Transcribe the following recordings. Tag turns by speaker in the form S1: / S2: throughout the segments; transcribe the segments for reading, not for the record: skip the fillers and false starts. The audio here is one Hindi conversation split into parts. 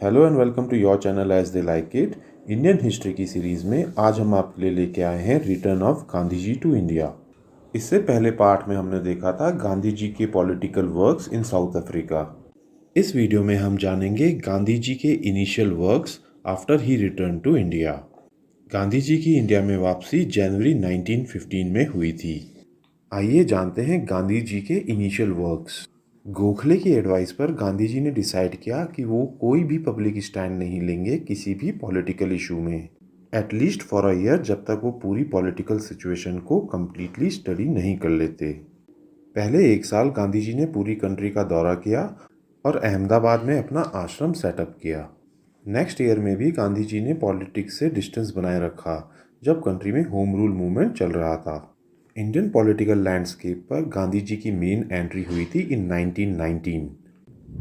S1: Hello and welcome to your channel as they like it. Indian history की सीरीज़ में आज हम आपके लिए लेके आए हैं return of Gandhi ji to India. इससे पहले पार्ट में हमने देखा था गांधी जी के political works in South Africa. इस वीडियो में हम जानेंगे गांधी जी के initial works after he return to India. Gandhi ji की इंडिया में वापसी जनवरी 1915 में हुई थी। आइए जानते हैं गांधी जी के इनिशियल वर्क्स। गोखले की एडवाइस पर गांधी जी ने डिसाइड किया कि वो कोई भी पब्लिक स्टैंड नहीं लेंगे किसी भी पॉलिटिकल इशू में, एटलीस्ट फॉर अ ईयर, जब तक वो पूरी पॉलिटिकल सिचुएशन को कम्प्लीटली स्टडी नहीं कर लेते। पहले एक साल गांधी जी ने पूरी कंट्री का दौरा किया और अहमदाबाद में अपना आश्रम सेटअप किया। नेक्स्ट ईयर में भी गांधी जी ने पॉलिटिक्स से डिस्टेंस बनाए रखा जब कंट्री में होम रूल मूवमेंट चल रहा था। इंडियन पॉलिटिकल लैंडस्केप पर गांधी जी की मेन एंट्री हुई थी इन 1919।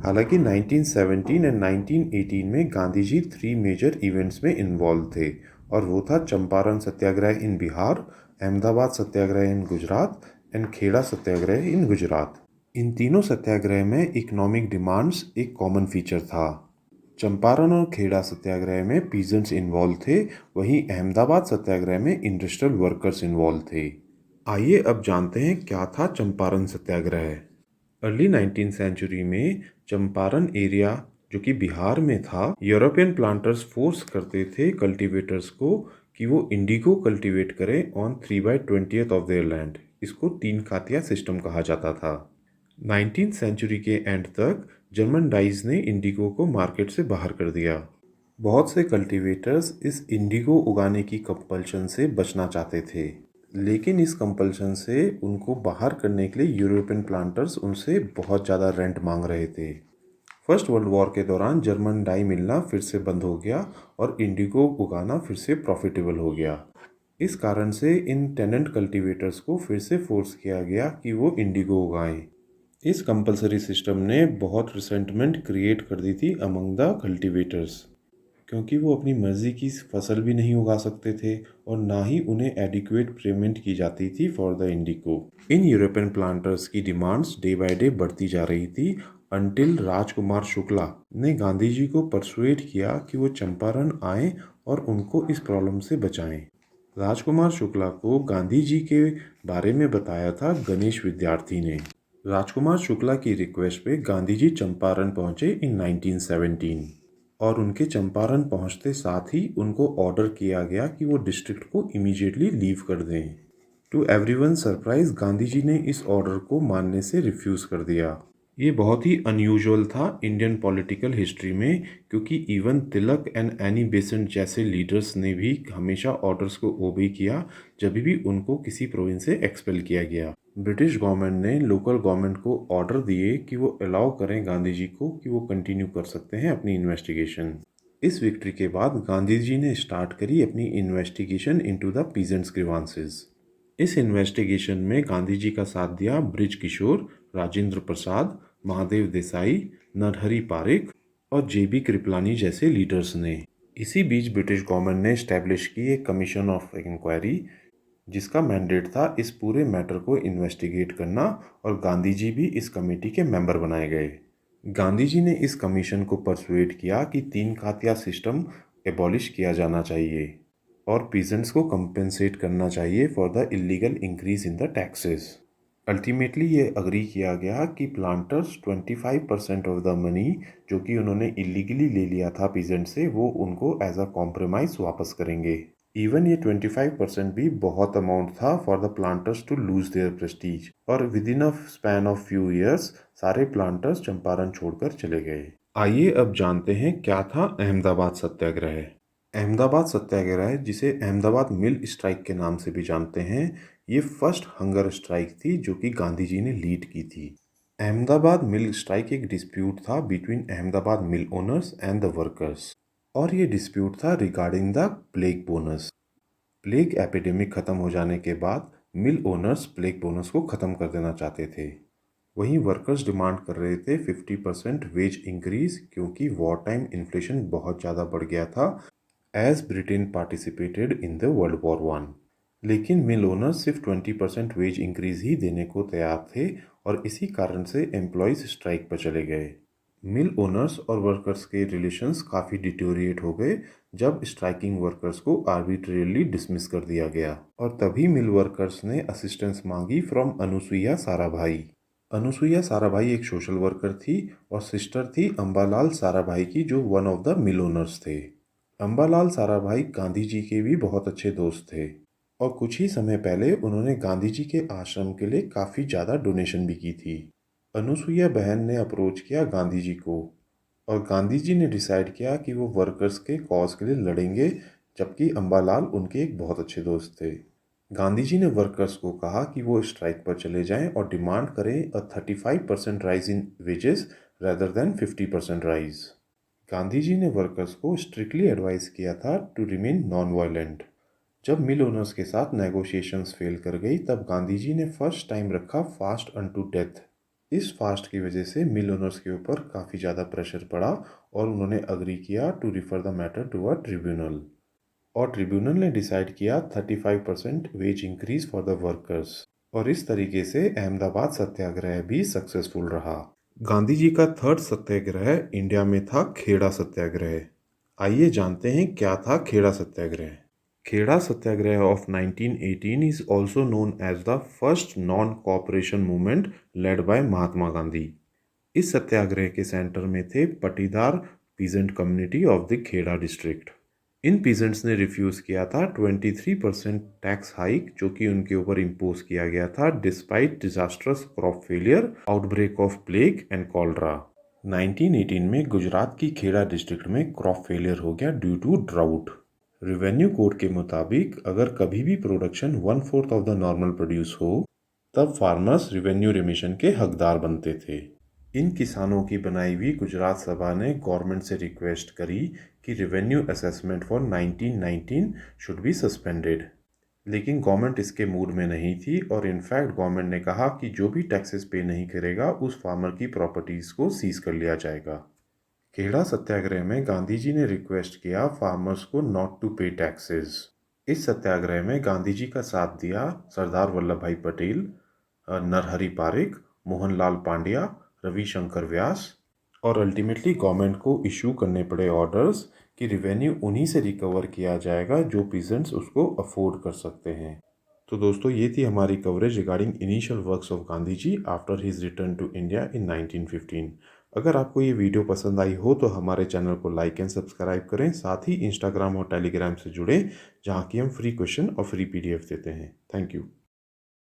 S1: हालांकि 1917 एंड 1918 में गांधी जी 3 मेजर इवेंट्स में इन्वॉल्व थे, और वो था चंपारण सत्याग्रह इन बिहार, अहमदाबाद सत्याग्रह इन गुजरात एंड खेड़ा सत्याग्रह इन गुजरात। इन तीनों सत्याग्रह में इकोनॉमिक डिमांड्स एक कॉमन फीचर था। चंपारण और खेड़ा सत्याग्रह में पीजेंट्स इन्वॉल्व थे, वहीं अहमदाबाद सत्याग्रह में इंडस्ट्रियल वर्कर्स इन्वॉल्व थे। आइए अब जानते हैं क्या था चंपारण सत्याग्रह। अर्ली 19th सेंचुरी में चंपारण एरिया, जो कि बिहार में था, यूरोपियन प्लांटर्स फोर्स करते थे कल्टीवेटर्स को कि वो इंडिगो कल्टीवेट करें ऑन 3/20 ऑफ देयर लैंड। इसको तीन खातिया सिस्टम कहा जाता था। 19th सेंचुरी के एंड तक जर्मन डाइज ने इंडिगो को मार्केट से बाहर कर दिया। बहुत से कल्टीवेटर्स इस इंडिगो उगाने की कंपल्शन से बचना चाहते थे, लेकिन इस कंपल्शन से उनको बाहर करने के लिए यूरोपियन प्लांटर्स उनसे बहुत ज़्यादा रेंट मांग रहे थे। फर्स्ट वर्ल्ड वॉर के दौरान जर्मन डाई मिलना फिर से बंद हो गया और इंडिगो उगाना फिर से प्रॉफिटेबल हो गया। इस कारण से इन टेनेंट कल्टीवेटर्स को फिर से फोर्स किया गया कि वो इंडिगो उगाएं। इस कंपलसरी सिस्टम ने बहुत रिसेंटमेंट क्रिएट कर दी थी अमंग द कल्टीवेटर्स, क्योंकि वो अपनी मर्जी की फसल भी नहीं उगा सकते थे और ना ही उन्हें एडिक्वेट पेमेंट की जाती थी for the Indigo. In European planters की डिमांड्स डे बाय डे बढ़ती जा रही थी अंटिल राजकुमार शुक्ला ने गांधी जी को परसुएड किया कि वो चंपारण आएं और उनको इस प्रॉब्लम से बचाएं। राजकुमार शुक्ला को गांधी जी के बारे में बताया था गणेश विद्यार्थी ने। राजकुमार शुक्ला की रिक्वेस्ट पे गांधी जी चंपारण पहुंचे इन 1917, और उनके चंपारण पहुंचते साथ ही उनको ऑर्डर किया गया कि वो डिस्ट्रिक्ट को इमीडिएटली लीव कर दें। To everyone surprise, Gandhi ji ने इस ऑर्डर को मानने से रिफ्यूज़ कर दिया। ये बहुत ही अनयूजुअल था इंडियन पॉलिटिकल हिस्ट्री में, क्योंकि even Tilak and Annie Besant जैसे लीडर्स ने भी हमेशा ऑर्डर्स को ओबे किया जब भी उनको किसी प्रोविंस से एक्सपेल किया गया। ब्रिटिश गवर्नमेंट ने लोकल गवर्नमेंट को ऑर्डर दिए कि वो अलाउ करें गांधी जी को कि वो कंटिन्यू कर सकते हैं अपनी इन्वेस्टिगेशन। इस विक्ट्री के बाद गांधी जी ने स्टार्ट करी अपनी investigation into the peasants grievances. इस इन्वेस्टिगेशन में गांधी जी का साथ दिया ब्रिज किशोर, राजेंद्र प्रसाद, महादेव देसाई, नरहरि पारिक और जेबी कृपलानी जैसे लीडर्स ने। इसी बीच ब्रिटिश गवर्नमेंट ने स्टैब्लिश की एक कमीशन ऑफ इंक्वायरी, जिसका मैंडेट था इस पूरे मैटर को इन्वेस्टिगेट करना, और गांधी जी भी इस कमेटी के मेंबर बनाए गए। गांधी जी ने इस कमीशन को परसुएड किया कि तीन खातिया सिस्टम एबॉलिश किया जाना चाहिए और पीजेंट्स को कंपेंसेट करना चाहिए for the illegal increase in the taxes. Ultimately ये अग्री किया गया कि प्लांटर्स 25% ऑफ द मनी जो कि उन्होंने इलीगली ले लिया था पीजेंट से, वो उनको एज अ कॉम्प्रोमाइज वापस करेंगे। इवन ये 25% भी बहुत अमाउंट था for the planters to lose their prestige, और within a span of few years सारे प्लांटर्स चंपारण छोड़कर चले गए। आइए अब जानते हैं क्या था अहमदाबाद सत्याग्रह। अहमदाबाद सत्याग्रह, जिसे अहमदाबाद मिल स्ट्राइक के नाम से भी जानते हैं, ये फर्स्ट हंगर स्ट्राइक थी जो कि गांधी जी ने लीड की थी। अहमदाबाद मिल स्ट्राइक एक डिस्प्यूट था between Ahmedabad mill owners and the workers, और ये डिस्प्यूट था regarding the plague bonus. Plague epidemic खत्म हो जाने के बाद मिल ओनर्स प्लेग बोनस को ख़त्म कर देना चाहते थे। वहीं वर्कर्स डिमांड कर रहे थे 50% वेज इंक्रीज, क्योंकि वॉर टाइम इन्फ्लेशन बहुत ज़्यादा बढ़ गया था as Britain participated in the world war one. लेकिन मिल ओनर्स सिर्फ 20% वेज इंक्रीज ही देने को तैयार थे, और इसी कारण से एम्प्लॉयज़ स्ट्राइक पर चले गए। मिल ओनर्स और वर्कर्स के रिलेशंस काफ़ी डिटोरिएट हो गए जब स्ट्राइकिंग वर्कर्स को आर्बिट्रेरली डिसमिस कर दिया गया, और तभी मिल वर्कर्स ने असिस्टेंस मांगी फ्रॉम अनुसुईया साराभाई। अनुसुईया साराभाई एक सोशल वर्कर थी और सिस्टर थी अंबालाल साराभाई की, जो one of the mill owners थे। अंबालाल साराभाई गांधी जी के भी बहुत अच्छे दोस्त थे और कुछ ही समय पहले उन्होंने गांधी जी के आश्रम के लिए काफ़ी ज़्यादा डोनेशन भी की थी। अनुसुईया बहन ने अप्रोच किया गांधी जी को और गांधी जी ने डिसाइड किया कि वो वर्कर्स के कॉज के लिए लड़ेंगे, जबकि अंबालाल उनके एक बहुत अच्छे दोस्त थे। गांधी जी ने वर्कर्स को कहा कि वो स्ट्राइक पर चले जाएं और डिमांड करें a 35% raise in wages rather than 50% raise. Gandhi ji ने वर्कर्स को स्ट्रिक्टली एडवाइस किया था टू रिमेन नॉन वायलेंट। जब मिल ओनर्स के साथ नेगोशिएशंस फेल कर गई, तब गांधी जी ने फर्स्ट टाइम रखा फास्ट अनटू डेथ। इस फास्ट की वजह से मिल ओनर्स के ऊपर काफ़ी ज़्यादा प्रेशर पड़ा और उन्होंने अग्री किया to refer the matter to a tribunal, और ट्रिब्यूनल ने डिसाइड किया 35% wage increase for the workers, और इस तरीके से अहमदाबाद सत्याग्रह भी सक्सेसफुल रहा। गांधी जी का थर्ड सत्याग्रह इंडिया में था खेड़ा सत्याग्रह। आइए जानते हैं क्या था खेड़ा सत्याग्रह। खेड़ा सत्याग्रह of 1918 is also known as the first non-cooperation movement led by Mahatma Gandhi. इस सत्याग्रह के सेंटर में थे Patidar peasant community of the Kheda district. इन पीजेंट्स ने रिफ्यूज़ किया था 23% टैक्स हाइक जो कि उनके ऊपर इम्पोज किया गया था despite disastrous crop failure, outbreak of plague and cholera. 1918 में गुजरात की खेड़ा डिस्ट्रिक्ट में क्रॉप फेलियर हो गया due to drought. Revenue code के मुताबिक अगर कभी भी production 1/4 of the normal produce हो, तब फार्मर्स रेवेन्यू रिमिशन के हकदार बनते थे। इन किसानों की बनाई हुई गुजरात सभा ने गवर्नमेंट से रिक्वेस्ट करी कि revenue assessment for 1919 should be suspended, लेकिन गवर्नमेंट इसके मूड में नहीं थी और इनफैक्ट गवर्नमेंट ने कहा कि जो भी टैक्सेस पे नहीं करेगा उस फार्मर की प्रॉपर्टीज़ को सीज कर लिया जाएगा। खेड़ा सत्याग्रह में गांधी जी ने रिक्वेस्ट किया फार्मर्स को नॉट टू पे टैक्सेस। इस सत्याग्रह में गांधी जी का साथ दिया सरदार वल्लभ भाई पटेल, नरहरि पारिक, मोहनलाल पांड्या, रविशंकर व्यास, और अल्टीमेटली गवर्नमेंट को इशू करने पड़े ऑर्डर्स कि रिवेन्यू उन्हीं से रिकवर किया जाएगा जो पीजेंट्स उसको अफोर्ड कर सकते हैं। तो दोस्तों, ये थी हमारी coverage regarding initial works of Gandhi ji after his return to India in 1915। अगर आपको ये वीडियो पसंद आई हो तो हमारे चैनल को लाइक एंड सब्सक्राइब करें, साथ ही इंस्टाग्राम और टेलीग्राम से जुड़ें जहाँ की हम फ्री क्वेश्चन और फ्री PDF देते हैं। Thank you.